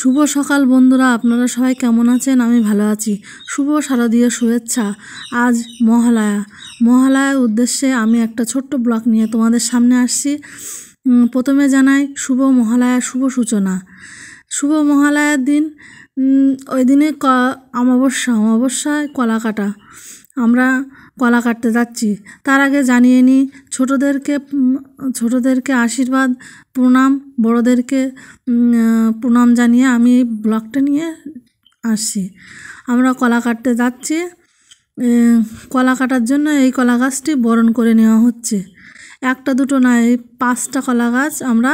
শুভ সকাল বন্ধুরা, আপনারা সবাই কেমন আছেন? আমি ভালো আছি। শুভ শারদীয় শুভেচ্ছা। আজ মহালয়ার উদ্দেশ্যে আমি একটা ছোট্ট ব্লগ নিয়ে তোমাদের সামনে আসছি। প্রথমে জানাই শুভ মহালয়ার শুভ সূচনা। শুভ মহালয়ার দিন, ওই দিনে অমাবস্যায় কলা কাটা। আমরা কলা কাটতে যাচ্ছি। তার আগে জানিয়ে নিই, ছোটোদেরকে আশীর্বাদ প্রণাম, বড়োদেরকে প্রণাম জানিয়ে আমি এই ব্লগটা নিয়ে আসছি। আমরা কলা কাটতে যাচ্ছি। কলা কাটার জন্য এই কলা গাছটি বরণ করে নেওয়া হচ্ছে। একটা দুটো না, এই 5টা কলা গাছ আমরা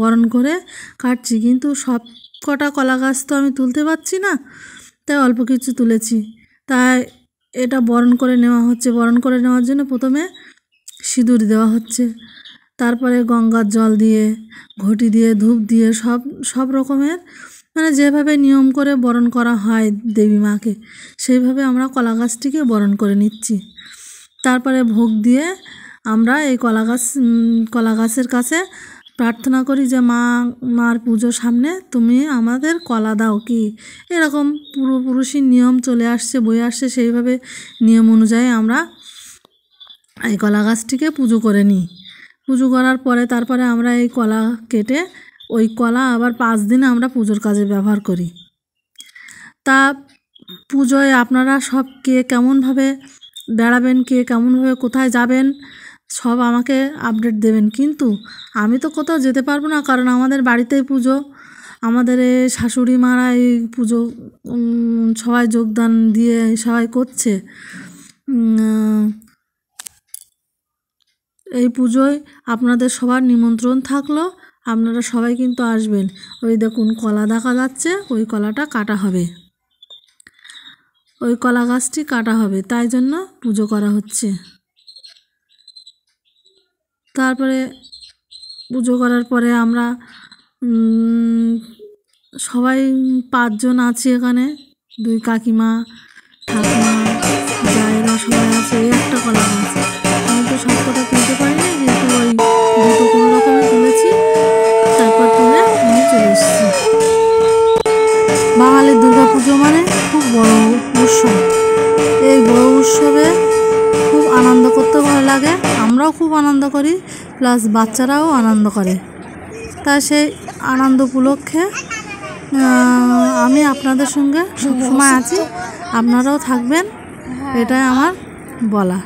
বরণ করে কাটছি। কিন্তু সব কটা কলা গাছ তো আমি তুলতে পারছি না, তাই অল্প কিছু তুলেছি। তাই এটা বরণ করে নেওয়া হচ্ছে। বরণ করে নেওয়ার জন্য প্রথমে সিঁদুর দেওয়া হচ্ছে, তারপরে গঙ্গার জল দিয়ে, ঘটি দিয়ে, ধূপ দিয়ে, সব রকমের মানে যেভাবে নিয়ম করে বরণ করা হয় দেবী মাকে, সেইভাবে আমরা কলা গাছটিকে বরণ করে নিচ্ছি। তারপরে ভোগ দিয়ে আমরা এই কলা গাছের কাছে প্রার্থনা করি যে মার পুজোর সামনে তুমি আমাদের কলা দাও কি, এরকম পূর্বপুরুষের নিয়ম চলে আসছে, বয়ে আসছে। সেইভাবে নিয়ম অনুযায়ী আমরা এই কলা গাছটিকে পুজো করে নিই। পুজো করার পরে তারপরে আমরা এই কলা কেটে ওই কলা আবার 5 দিন আমরা পুজোর কাজে ব্যবহার করি। তা পুজোয় আপনারা সব কে কেমনভাবে বেড়াবেন, কে কেমনভাবে কোথায় যাবেন, সব আমাকে আপডেট দেবেন। কিন্তু আমি তো কোথাও যেতে পারবো না, কারণ আমাদের বাড়িতেই পুজো। আমাদের শাশুড়ি মারা এই পুজো সবাই যোগদান দিয়ে সবাই করছে। এই পুজোয় আপনাদের সবার নিমন্ত্রণ থাকলো, আপনারা সবাই কিন্তু আসবেন। ওই দেখুন কলা দেখা যাচ্ছে, ওই কলাটা কাটা হবে, ওই কলা গাছটি কাটা হবে, তাই জন্য পুজো করা হচ্ছে। তারপরে পুজো করার পরে আমরা সবাই 5 জন আছি এখানে, 2 কাকিমা, ঠাকুমা, জায়েরা সবাই আছে। এই একটা কলা গাছ, আমি তো সব কটা তুলতে পারিনি, কিন্তু ওই দুটো কোনো রকমে তুলেছি। তারপর তুলে আমি চলে এসেছি। বাঙালির দুর্গাপুজো মানে খুব বড় উৎসব। এই বড় উৎসবে খুব আনন্দ করতে ভালো লাগে, আমরাও খুব আনন্দ করি, প্লাস বাচ্চারাও আনন্দ করে। তাই সেই আনন্দ উপলক্ষে আমি আপনাদের সঙ্গে সবসময় আছি, আপনারাও থাকবেন, এটাই আমার বলা।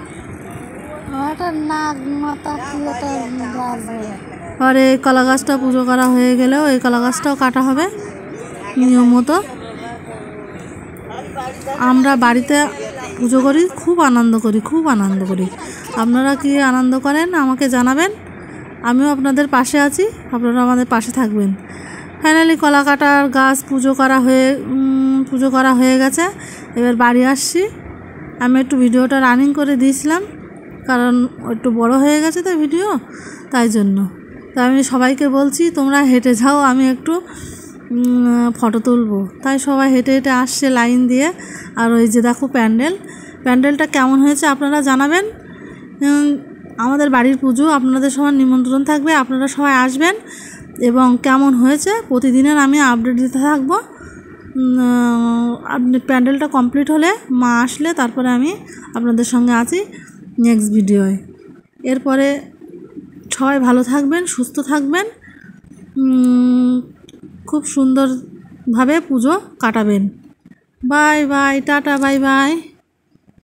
আর এই কলা গাছটা পুজো করা হয়ে গেলেও এই কলা গাছটাও কাটা হবে নিয়ম মতো। আমরা বাড়িতে পুজো করি, খুব আনন্দ করি। আপনারা কি আনন্দ করেন আমাকে জানাবেন, আমিও আপনাদের পাশে আছি, আপনারা আমাদের পাশে থাকবেন। ফাইনালি কলা কাটার গাছ পুজো করা হয়ে গেছে। এবার বাড়ি আসছি। আমি একটু ভিডিওটা রানিং করে দিয়েছিলাম, কারণ একটু বড় হয়ে গেছে তো ভিডিও, তাই জন্য। তাই আমি সবাইকে বলছি তোমরা হেঁটে যাও, আমি একটু ফটো তুলবো। তাই সবাই হেঁটে হেঁটে আসছে লাইন দিয়ে। আর ওই যে দেখো প্যান্ডেলটা কেমন হয়েছে আপনারা জানাবেন। আমাদের বাড়ির পুজো, আপনাদের সবার নিমন্ত্রণ থাকবে, আপনারা সবাই আসবেন। এবং কেমন হয়েছে প্রতিদিনের আমি আপডেট দিতে থাকবো। আপনি প্যান্ডেলটা কমপ্লিট হলে, মা আসলে, তারপরে আমি আপনাদের সঙ্গে আছি নেক্সট ভিডিওয়। এরপরে সবাই ভালো থাকবেন, সুস্থ থাকবেন, খুব সুন্দরভাবে পুজো কাটাবেন। Bye bye, tata, bye bye.